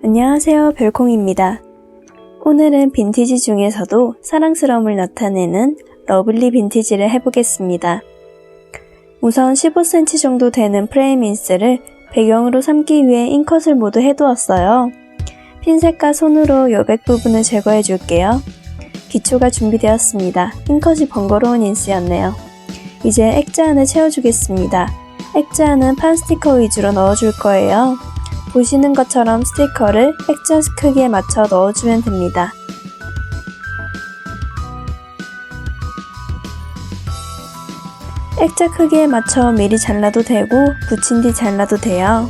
안녕하세요, 별콩입니다. 오늘은 빈티지 중에서도 사랑스러움을 나타내는 러블리 빈티지를 해보겠습니다. 우선 15cm 정도 되는 프레임 인스를 배경으로 삼기 위해 인컷을 모두 해두었어요. 핀셋과 손으로 여백 부분을 제거해 줄게요. 기초가 준비되었습니다. 인컷이 번거로운 인스였네요. 이제 액자안을 채워주겠습니다. 액자안은 판 스티커 위주로 넣어줄 거예요. 보시는 것처럼 스티커를 액자 크기에 맞춰 넣어주면 됩니다. 액자 크기에 맞춰 미리 잘라도 되고 붙인 뒤 잘라도 돼요.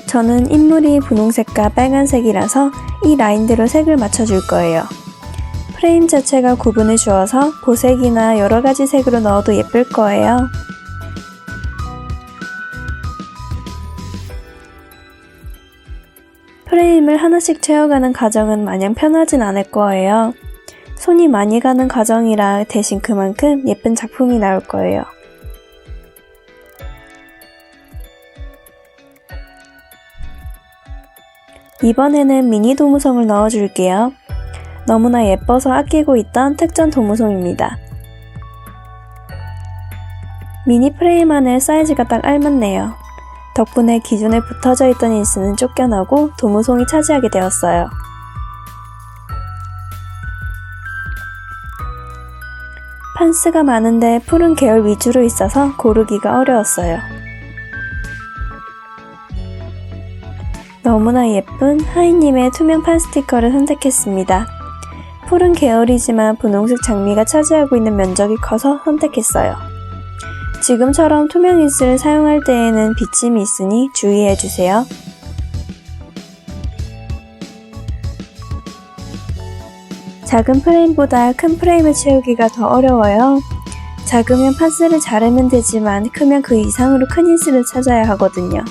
저는 인물이 분홍색과 빨간색이라서 이 라인대로 색을 맞춰줄 거예요. 프레임 자체가 구분해 주어서 보색이나 여러가지 색으로 넣어도 예쁠 거예요. 프레임을 하나씩 채워가는 과정은 마냥 편하진 않을 거예요. 손이 많이 가는 과정이라 대신 그만큼 예쁜 작품이 나올 거예요. 이번에는 미니 도무송을 넣어줄게요. 너무나 예뻐서 아끼고 있던 특전 도무송입니다. 미니 프레임 안에 사이즈가 딱 알맞네요. 덕분에 기존에 붙어져 있던 인스는 쫓겨나고 도무송이 차지하게 되었어요. 판스가 많은데 푸른 계열 위주로 있어서 고르기가 어려웠어요. 너무나 예쁜 하이님의 투명 판 스티커를 선택했습니다. 푸른 계열이지만 분홍색 장미가 차지하고 있는 면적이 커서 선택했어요. 지금처럼 투명 인스를 사용할 때에는 비침이 있으니 주의해주세요. 작은 프레임보다 큰 프레임을 채우기가 더 어려워요. 작으면 판스를 자르면 되지만 크면 그 이상으로 큰 인스를 찾아야 하거든요.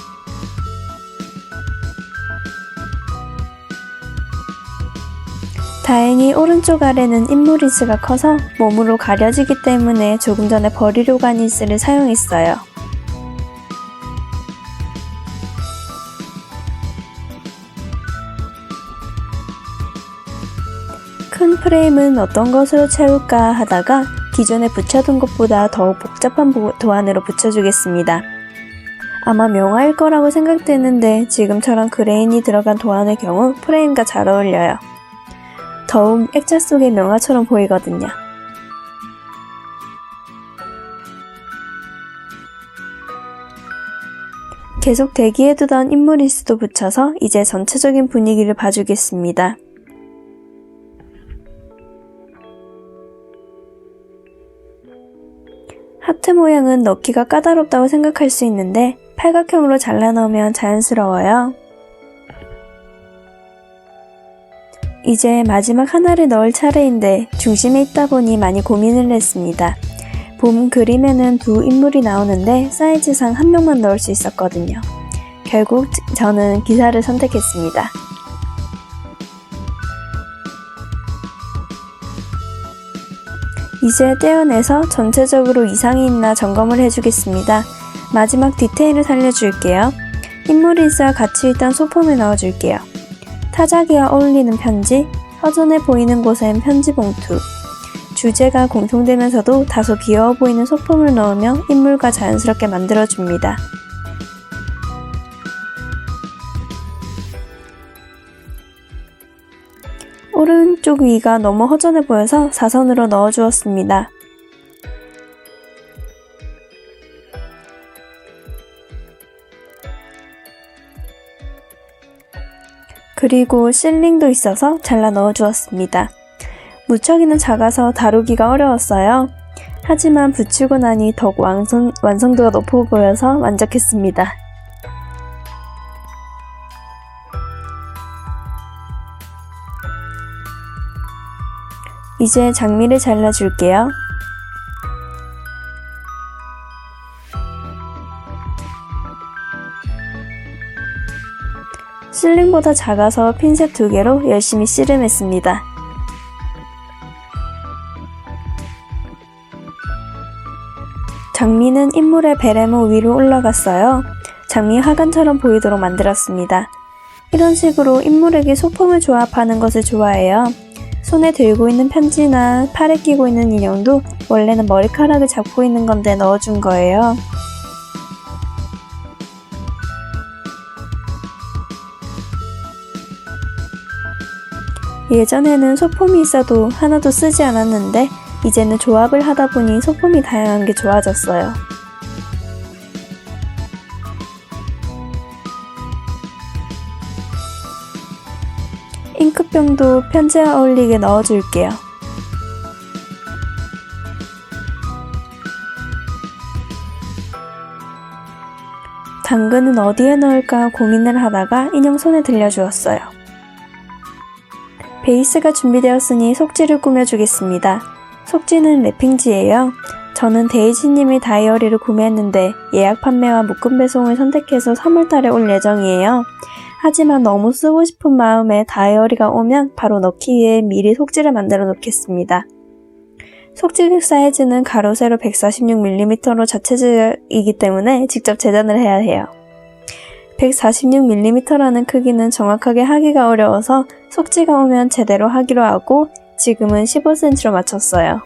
다행히 오른쪽 아래는 인물 인스가 커서 몸으로 가려지기 때문에 조금 전에 버리려고 한 인스를 사용했어요. 큰 프레임은 어떤 것으로 채울까 하다가 기존에 붙여둔 것보다 더욱 복잡한 도안으로 붙여주겠습니다. 아마 명화일 거라고 생각되는데 지금처럼 그레인이 들어간 도안의 경우 프레임과 잘 어울려요. 더욱 액자 속의 명화처럼 보이거든요. 계속 대기해두던 인물 인스도 붙여서 이제 전체적인 분위기를 봐주겠습니다. 하트 모양은 넣기가 까다롭다고 생각할 수 있는데 팔각형으로 잘라 넣으면 자연스러워요. 이제 마지막 하나를 넣을 차례인데 중심에 있다 보니 많이 고민을 했습니다. 봄 그림에는 두 인물이 나오는데 사이즈상 한 명만 넣을 수 있었거든요. 결국 저는 기사를 선택했습니다. 이제 떼어내서 전체적으로 이상이 있나 점검을 해주겠습니다. 마지막 디테일을 살려줄게요. 인물 인스와 같이 있던 소품을 넣어줄게요. 타자기와 어울리는 편지, 허전해 보이는 곳엔 편지 봉투, 주제가 공통되면서도 다소 귀여워 보이는 소품을 넣으며 인물과 자연스럽게 만들어줍니다. 오른쪽 위가 너무 허전해 보여서 사선으로 넣어주었습니다. 그리고 실링도 있어서 잘라 넣어주었습니다. 무척이는 작아서 다루기가 어려웠어요. 하지만 붙이고 나니 더욱 완성도가 높아 보여서 만족했습니다. 이제 장미를 잘라줄게요. 실링보다 작아서 핀셋 2개로 열심히 씨름했습니다. 장미는 인물의 베레모 위로 올라갔어요. 장미 화관처럼 보이도록 만들었습니다. 이런 식으로 인물에게 소품을 조합하는 것을 좋아해요. 손에 들고 있는 편지나 팔에 끼고 있는 인형도 원래는 머리카락을 잡고 있는 건데 넣어준 거예요. 예전에는 소품이 있어도 하나도 쓰지 않았는데 이제는 조합을 하다 보니 소품이 다양한 게 좋아졌어요. 잉크병도 편지와 어울리게 넣어줄게요. 당근은 어디에 넣을까 고민을 하다가 인형 손에 들려주었어요. 베이스가 준비되었으니 속지를 꾸며주겠습니다. 속지는 랩핑지예요. 저는 데이지님의 다이어리를 구매했는데 예약 판매와 묶음 배송을 선택해서 3월달에 올 예정이에요. 하지만 너무 쓰고 싶은 마음에 다이어리가 오면 바로 넣기 위해 미리 속지를 만들어 놓겠습니다. 속지 사이즈는 가로 세로 146mm로 자체제이기 때문에 직접 재단을 해야 해요. 146mm라는 크기는 정확하게 하기가 어려워서 속지가 오면 제대로 하기로 하고 지금은 15cm로 맞췄어요.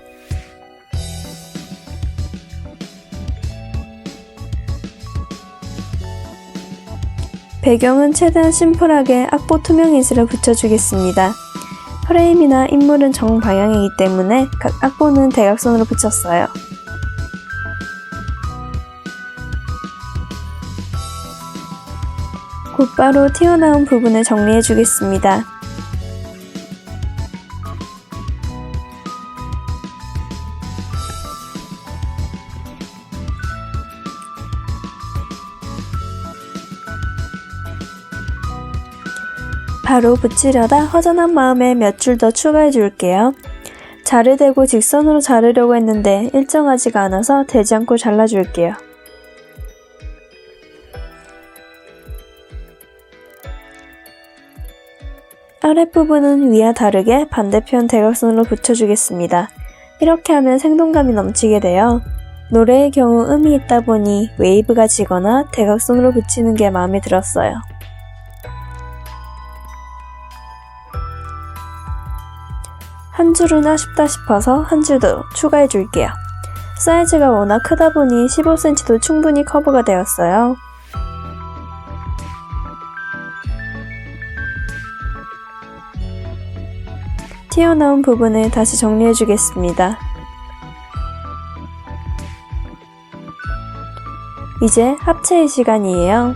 배경은 최대한 심플하게 악보 투명 이슬을 붙여주겠습니다. 프레임이나 인물은 정방향이기 때문에 각 악보는 대각선으로 붙였어요. 곧바로 튀어나온 부분을 정리해주겠습니다. 바로 붙이려다 허전한 마음에 몇 줄 더 추가해 줄게요. 자를 대고 직선으로 자르려고 했는데 일정하지가 않아서 되지 않고 잘라줄게요. 아랫부분은 위와 다르게 반대편 대각선으로 붙여주겠습니다. 이렇게 하면 생동감이 넘치게 돼요. 노래의 경우 음이 있다 보니 웨이브가 지거나 대각선으로 붙이는 게 마음에 들었어요. 한 줄은 아쉽다 싶어서 한 줄 더 추가해 줄게요. 사이즈가 워낙 크다 보니 15cm도 충분히 커버가 되었어요. 튀어나온 부분을 다시 정리해 주겠습니다. 이제 합체의 시간이에요.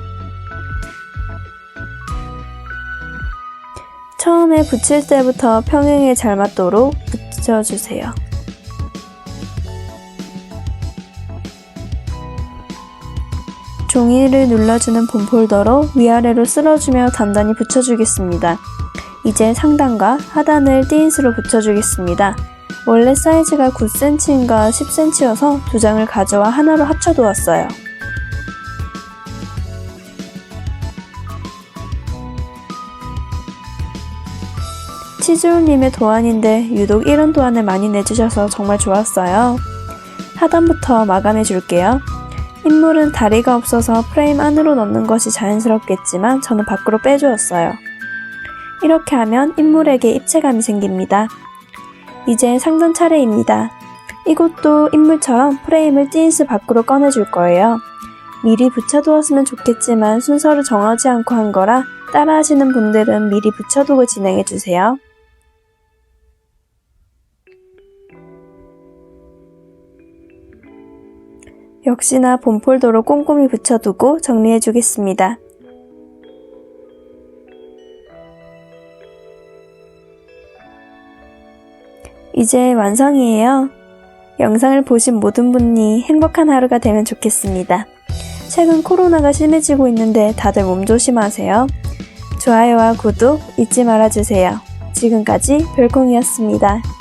처음에 붙일 때부터 평행에 잘 맞도록 붙여주세요. 종이를 눌러주는 본폴더로 위아래로 쓸어주며 단단히 붙여주겠습니다. 이제 상단과 하단을 띠인스로 붙여주겠습니다. 원래 사이즈가 9cm인가 10cm여서 두 장을 가져와 하나로 합쳐두었어요. 치즈올님의 도안인데 유독 이런 도안을 많이 내주셔서 정말 좋았어요. 하단부터 마감해 줄게요. 인물은 다리가 없어서 프레임 안으로 넣는 것이 자연스럽겠지만 저는 밖으로 빼주었어요. 이렇게 하면 인물에게 입체감이 생깁니다. 이제 상단 차례입니다. 이것도 인물처럼 프레임을 띠인스 밖으로 꺼내줄 거예요. 미리 붙여두었으면 좋겠지만 순서를 정하지 않고 한 거라 따라 하시는 분들은 미리 붙여두고 진행해주세요. 역시나 본폴더로 꼼꼼히 붙여두고 정리해주겠습니다. 이제 완성이에요. 영상을 보신 모든 분이 행복한 하루가 되면 좋겠습니다. 최근 코로나가 심해지고 있는데 다들 몸 조심하세요. 좋아요와 구독 잊지 말아주세요. 지금까지 별콩이었습니다.